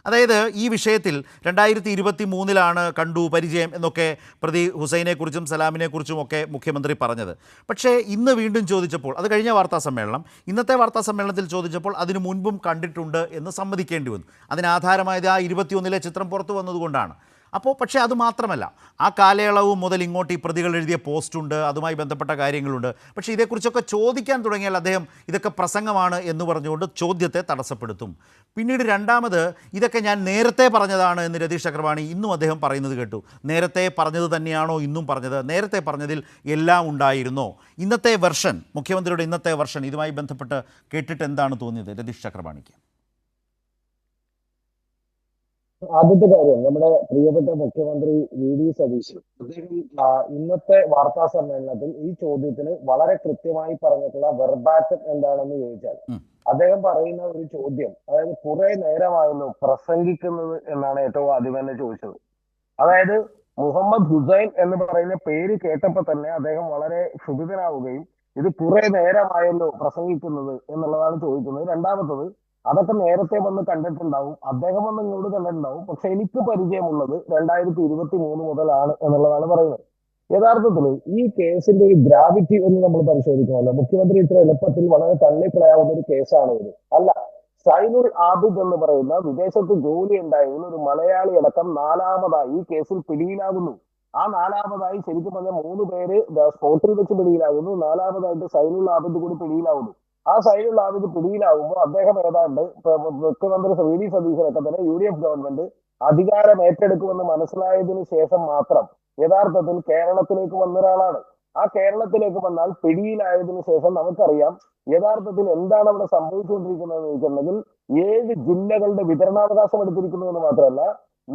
അതായത് ഈ വിഷയത്തിൽ 2023 കണ്ടു പരിചയം എന്നൊക്കെ പ്രതി ഹുസൈനെക്കുറിച്ചും സലാമിനെക്കുറിച്ചും ഒക്കെ മുഖ്യമന്ത്രി പറഞ്ഞത്. പക്ഷേ ഇന്ന് വീണ്ടും ചോദിച്ചപ്പോൾ, അത് കഴിഞ്ഞ വാർത്താ സമ്മേളനം, ഇന്നത്തെ വാർത്താ സമ്മേളനത്തിൽ ചോദിച്ചപ്പോൾ അതിനു മുൻപും കണ്ടിട്ടുണ്ട് എന്ന് സമ്മതിക്കേണ്ടി വന്നു. അതിനാധാരമായത് ആ 21 ചിത്രം പുറത്തു വന്നതുകൊണ്ടാണ്. അപ്പോൾ പക്ഷേ അത് മാത്രമല്ല, ആ കാലയളവ് മുതൽ ഇങ്ങോട്ട് ഈ പ്രതികൾ എഴുതിയ പോസ്റ്റുണ്ട്, അതുമായി ബന്ധപ്പെട്ട കാര്യങ്ങളുണ്ട്. പക്ഷേ ഇതേക്കുറിച്ചൊക്കെ ചോദിക്കാൻ തുടങ്ങിയാൽ അദ്ദേഹം ഇതൊക്കെ പ്രസംഗമാണ് എന്ന് പറഞ്ഞുകൊണ്ട് ചോദ്യത്തെ തടസ്സപ്പെടുത്തും. പിന്നീട് രണ്ടാമത്, ഇതൊക്കെ ഞാൻ നേരത്തെ പറഞ്ഞതാണ് എന്ന് രതീഷ് ചക്രവാണി ഇന്നും അദ്ദേഹം പറയുന്നത് കേട്ടു. നേരത്തെ പറഞ്ഞത് തന്നെയാണോ ഇന്നും പറഞ്ഞത്? നേരത്തെ പറഞ്ഞതിൽ എല്ലാം ഉണ്ടായിരുന്നോ? ഇന്നത്തെ വെർഷൻ, മുഖ്യമന്ത്രിയുടെ ഇന്നത്തെ വെർഷൻ ഇതുമായി ബന്ധപ്പെട്ട് കേട്ടിട്ട് എന്താണ് തോന്നിയത് രതീഷ് ചക്രവാണിക്ക്? ആദ്യത്തെ കാര്യം, നമ്മുടെ പ്രിയപ്പെട്ട മുഖ്യമന്ത്രി വി സതീശൻ അദ്ദേഹം ഇന്നത്തെ വാർത്താ സമ്മേളനത്തിൽ ഈ ചോദ്യത്തിന് വളരെ കൃത്യമായി പറഞ്ഞിട്ടുള്ള വെർബാറ്റം എന്താണെന്ന് ചോദിച്ചാൽ, അദ്ദേഹം പറയുന്ന ഒരു ചോദ്യം, അതായത് കുറെ നേരമായല്ലോ പ്രസംഗിക്കുന്നത് എന്നാണ് ഏറ്റവും ആദ്യം തന്നെ ചോദിച്ചത്. അതായത് മുഹമ്മദ് ഹുസൈൻ എന്ന് പറയുന്ന പേര് കേട്ടപ്പോൾ തന്നെ അദ്ദേഹം വളരെ ക്ഷുഭിതനാവുകയും ഇത് കുറെ നേരമായല്ലോ പ്രസംഗിക്കുന്നത് എന്നുള്ളതാണ് ചോദിക്കുന്നത്. രണ്ടാമത്തത്, അതൊക്കെ നേരത്തെ വന്ന് കണ്ടിട്ടുണ്ടാവും, അദ്ദേഹം വന്ന് ഇങ്ങോട്ട് കണ്ടിട്ടുണ്ടാവും, പക്ഷെ എനിക്ക് പരിചയമുള്ളത് 2023 മുതലാണ് എന്നുള്ളതാണ് പറയുന്നത്. യഥാർത്ഥത്തിൽ ഈ കേസിന്റെ ഒരു ഗ്രാവിറ്റി ഒന്ന് നമ്മൾ പരിശോധിക്കണമല്ലോ. മുഖ്യമന്ത്രി ഇത്ര എളുപ്പത്തിൽ വളരെ തള്ളിക്കളയാവുന്ന ഒരു കേസാണ് ഇത് അല്ല. സൈനുൽ ആബിദ് എന്ന് പറയുന്ന വിദേശത്ത് ജോലി ഉണ്ടായിരുന്ന ഒരു മലയാളി അടക്കം നാലാമതായി ഈ കേസിൽ പിടിയിലാകുന്നു. ആ നാലാമതായി ശരിക്കും പറഞ്ഞ 3 പേര് സ്പോട്ടിൽ വെച്ച് പിടിയിലാകുന്നു. നാലാമതായിട്ട് സൈനുൽ ആബിദ് കൂടി പിടിയിലാവുന്നു. ആ സൈനുൽ ആബിദ് പിടിയിലാവുമ്പോൾ അദ്ദേഹം ഏതാണ്ട് മുഖ്യമന്ത്രി വി സതീശനൊക്കെ തന്നെ UDF ഗവൺമെന്റ് അധികാരം ഏറ്റെടുക്കുമെന്ന് മനസ്സിലായതിനു ശേഷം മാത്രം യഥാർത്ഥത്തിൽ കേരളത്തിലേക്ക് വന്ന ഒരാളാണ്. ആ കേരളത്തിലേക്ക് വന്നാൽ പിടിയിലായതിനു ശേഷം നമുക്കറിയാം യഥാർത്ഥത്തിൽ എന്താണ് അവിടെ സംഭവിച്ചുകൊണ്ടിരിക്കുന്നത് എന്ന് ചോദിച്ചിട്ടുണ്ടെങ്കിൽ 7 ജില്ലകളുടെ വിതരണാവകാശം എടുത്തിരിക്കുന്നു എന്ന് മാത്രമല്ല,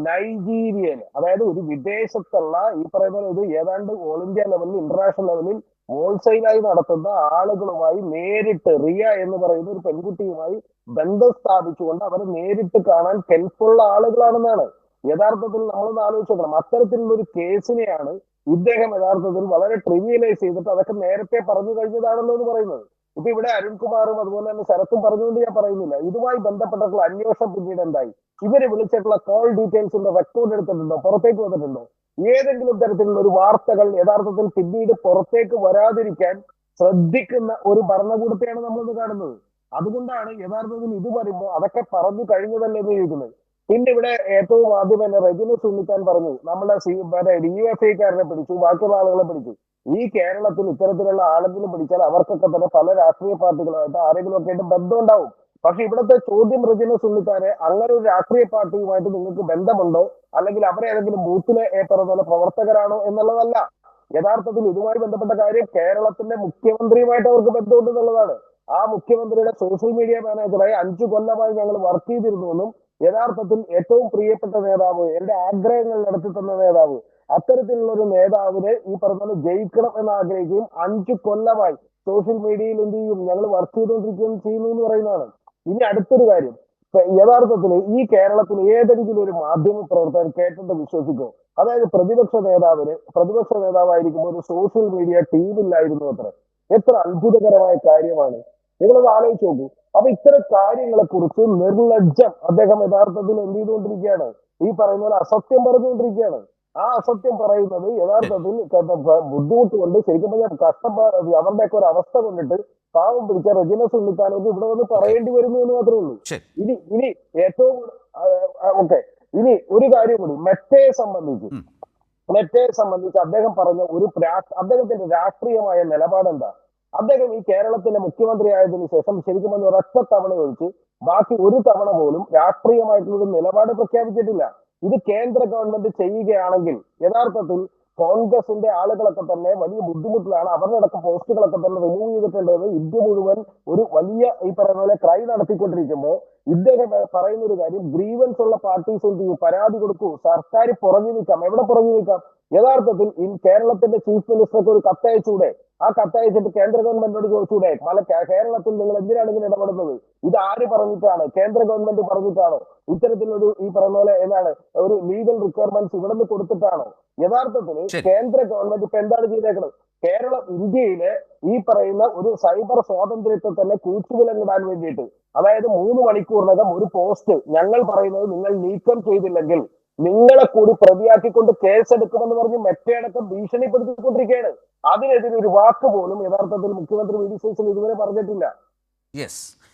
നൈജീരിയയിൽ, അതായത് ഒരു വിദേശത്തുള്ള ഈ പറയുന്ന ഇത് ഏതാണ്ട് ഓൾ ഇന്ത്യ ലെവലിൽ ഇന്റർനാഷണൽ ലെവലിൽ ഹോൾസെയിലായി നടത്തുന്ന ആളുകളുമായി നേരിട്ട് റിയ എന്ന് പറയുന്ന ഒരു പെൺകുട്ടിയുമായി ബന്ധം സ്ഥാപിച്ചുകൊണ്ട് അവരെ നേരിട്ട് കാണാൻ കെൽപ്പുള്ള ആളുകളാണെന്നാണ്. യഥാർത്ഥത്തിൽ നമ്മളൊന്ന് ആലോചിച്ച് നോക്കണം. അത്തരത്തിലുള്ള ഒരു കേസിനെയാണ് ഇദ്ദേഹം യഥാർത്ഥത്തിൽ വളരെ ട്രിവിയലൈസ് ചെയ്തിട്ട് അതൊക്കെ നേരത്തെ പറഞ്ഞു കഴിഞ്ഞതാണല്ലോ എന്ന് പറയുന്നത്. ഇപ്പൊ ഇവിടെ അരുൺകുമാറും അതുപോലെ തന്നെ ശരത്തും പറഞ്ഞുകൊണ്ട് ഞാൻ പറയുന്നില്ല. ഇതുമായി ബന്ധപ്പെട്ടിട്ടുള്ള അന്വേഷണം പിന്നീട് എന്തായി? ഇവരെ വിളിച്ചിട്ടുള്ള കോൾ ഡീറ്റെയിൽസിന്റെ റെക്കോർഡ് എടുത്തിട്ടുണ്ടോ? പുറത്തേക്ക് വന്നിട്ടുണ്ടോ? ഏതെങ്കിലും തരത്തിലുള്ള ഒരു വാർത്തകൾ യഥാർത്ഥത്തിൽ പിന്നീട് പുറത്തേക്ക് വരാതിരിക്കാൻ ശ്രദ്ധിക്കുന്ന ഒരു ഭരണകൂടത്തെയാണ് നമ്മളിന്ന് കാണുന്നത്. അതുകൊണ്ടാണ് യഥാർത്ഥത്തിൽ ഇത് പറയുമ്പോൾ അതൊക്കെ പറഞ്ഞു കഴിഞ്ഞതല്ലേ എന്ന് ചോദിക്കുന്നത്. പിന്നെ ഇവിടെ ഏറ്റവും ആദ്യം തന്നെ റെജിന സുന്നിത്താൻ പറഞ്ഞു നമ്മുടെ DUFIക്കാരനെ പിടിച്ചു, ബാക്കിയുള്ള ആളുകളെ പിടിച്ചു. ഈ കേരളത്തിൽ ഇത്തരത്തിലുള്ള ആളുകൾ പിടിച്ചാൽ അവർക്കൊക്കെ തന്നെ പല രാഷ്ട്രീയ പാർട്ടികളുമായിട്ട് ആരെങ്കിലും ഒക്കെ ആയിട്ട് ബന്ധം ഉണ്ടാവും. പക്ഷെ ഇവിടുത്തെ ചോദ്യം റെജിന സുന്നിത്താനെ, അങ്ങനെ ഒരു രാഷ്ട്രീയ പാർട്ടിയുമായിട്ട് നിങ്ങൾക്ക് ബന്ധമുണ്ടോ, അല്ലെങ്കിൽ അവരെ ഏതെങ്കിലും ബൂത്തിലെ പറഞ്ഞ പ്രവർത്തകരാണോ എന്നുള്ളതല്ല. യഥാർത്ഥത്തിൽ ഇതുമായി ബന്ധപ്പെട്ട കാര്യം കേരളത്തിന്റെ മുഖ്യമന്ത്രിയുമായിട്ട് അവർക്ക് ബന്ധമുണ്ട് എന്നുള്ളതാണ്. ആ മുഖ്യമന്ത്രിയുടെ സോഷ്യൽ മീഡിയ മാനേജറായി 5 കൊല്ലമായി ഞങ്ങൾ വർക്ക് ചെയ്തിരുന്നുവെന്നും യഥാർത്ഥത്തിൽ ഏറ്റവും പ്രിയപ്പെട്ട നേതാവ്, എന്റെ ആഗ്രഹങ്ങൾ നടത്തി തന്ന നേതാവ്, അത്തരത്തിലുള്ള ഒരു നേതാവിനെ ഈ പറഞ്ഞ ജയിക്കണം എന്ന് ആഗ്രഹിക്കുകയും 5 കൊല്ലമായി സോഷ്യൽ മീഡിയയിൽ എന്ത് ചെയ്യും ഞങ്ങൾ വർക്ക് ചെയ്തുകൊണ്ടിരിക്കുകയും ചെയ്യുന്നു എന്ന് പറയുന്നതാണ്. ഇനി അടുത്തൊരു കാര്യം, യഥാർത്ഥത്തിൽ ഈ കേരളത്തിൽ ഏതെങ്കിലും ഒരു മാധ്യമ പ്രവർത്തകർ കേട്ടിട്ട് വിശ്വസിക്കോ? അതായത് പ്രതിപക്ഷ നേതാവായിരിക്കുമ്പോൾ ഒരു സോഷ്യൽ മീഡിയ ടീമില്ലായിരുന്നു അത്ര. എത്ര അത്ഭുതകരമായ കാര്യമാണ്. നിങ്ങളത് ആലോചിച്ച് നോക്കൂ. അപ്പൊ ഇത്തരം കാര്യങ്ങളെ കുറിച്ച് നിർലജ്ജം അദ്ദേഹം യഥാർത്ഥത്തിൽ എന്ത് ചെയ്തുകൊണ്ടിരിക്കുകയാണ്? ഈ പറയുന്ന പോലെ അസത്യം പറഞ്ഞുകൊണ്ടിരിക്കുകയാണ്. ആ അസത്യം പറയുന്നത് യഥാർത്ഥത്തിൽ ബുദ്ധിമുട്ട് കൊണ്ട്, ശരിക്കും പറഞ്ഞാൽ അവരുടെയൊക്കെ ഒരു അവസ്ഥ കൊണ്ടിട്ട് പാവം പിടിച്ച റെജിന സുന്നിത്താനൊക്കെ ഇവിടെ വന്ന് പറയേണ്ടി വരുന്നു എന്ന് മാത്രമേ ഉള്ളൂ. ഇനി ഏറ്റവും ഓക്കെ, ഇനി ഒരു കാര്യം കൂടി മെറ്റയെ സംബന്ധിച്ച് അദ്ദേഹം പറഞ്ഞ ഒരു അദ്ദേഹത്തിന്റെ രാഷ്ട്രീയമായ നിലപാട് എന്താ? അദ്ദേഹം ഈ കേരളത്തിന്റെ മുഖ്യമന്ത്രി ആയതിനു ശേഷം ശരിക്കും പറഞ്ഞ ഒരൊറ്റ തവണ ഒഴിച്ച് ബാക്കി ഒരു തവണ പോലും രാഷ്ട്രീയമായിട്ടുള്ള നിലപാട് പ്രഖ്യാപിച്ചിട്ടില്ല. ഇത് കേന്ദ്ര ഗവൺമെന്റ് ചെയ്യുകയാണെങ്കിൽ യഥാർത്ഥത്തിൽ കോൺഗ്രസിന്റെ ആളുകളൊക്കെ തന്നെ വലിയ ബുദ്ധിമുട്ടിലാണ്. അവരുടെ അടക്കം പോസ്റ്റുകളൊക്കെ തന്നെ റിമൂവ് ചെയ്തിട്ടുള്ളത്. ഇന്ത്യ മുഴുവൻ ഒരു വലിയ ഈ പറയുന്ന പോലെ ക്രൈ നടത്തിക്കൊണ്ടിരിക്കുമ്പോൾ ഇദ്ദേഹം പറയുന്ന ഒരു കാര്യം, ഗ്രീവൻസ് ഉള്ള പാർട്ടീസ് എന്ത് ചെയ്യും? പരാതി കൊടുക്കൂ, സർക്കാർ പുറഞ്ഞു നിൽക്കാം. എവിടെ പുറഞ്ഞു നിൽക്കാം? യഥാർത്ഥത്തിൽ കേരളത്തിന്റെ ചീഫ് മിനിസ്റ്റർക്ക് ഒരു കത്തയച്ചൂടെ? ആ കത്തയച്ചിട്ട് കേന്ദ്ര ഗവൺമെന്റിനോട് ചോദിച്ചൂടെ? കേരളത്തിൽ നിങ്ങൾ എന്തിനാണ് ഇങ്ങനെ ഇടപെടുന്നത്? ഇത് ആര് പറഞ്ഞിട്ടാണ്? കേന്ദ്ര ഗവൺമെന്റ് പറഞ്ഞിട്ടാണോ? ഇത്തരത്തിലൊരു ഈ പറയുന്ന പോലെ എന്താണ് ഒരു ലീഗൽ റിക്വയർമെന്റ്സ് ഇവിടെ നിന്ന് കൊടുത്തിട്ടാണോ? യഥാർത്ഥത്തിൽ ശരി. കേന്ദ്ര ഗവൺമെന്റ് ഇപ്പൊ എന്താണ് ചെയ്തേക്കുന്നത്? ഇന്ത്യയിലെ ഈ പറയുന്ന ഒരു സൈബർ സ്വാതന്ത്ര്യത്തെ തന്നെ കൂച്ചുവിലങ്ങിടാൻ വേണ്ടിയിട്ട്, അതായത് 3 മണിക്കൂറിനകം ഒരു പോസ്റ്റ് ഞങ്ങൾ പറയുന്നത് നിങ്ങൾ നീക്കം ചെയ്തില്ലെങ്കിൽ നിങ്ങളെ കൂടി പ്രതിയാക്കിക്കൊണ്ട് കേസെടുക്കുമെന്ന് പറഞ്ഞ് മെറ്റയടക്കം ഭീഷണിപ്പെടുത്തിക്കൊണ്ടിരിക്കുകയാണ്. അതിനെതിരെ ഒരു വാക്ക് പോലും യഥാർത്ഥത്തിൽ മുഖ്യമന്ത്രി വി ഡി സതീശൻ ഇതുവരെ പറഞ്ഞിട്ടില്ല. യെസ്.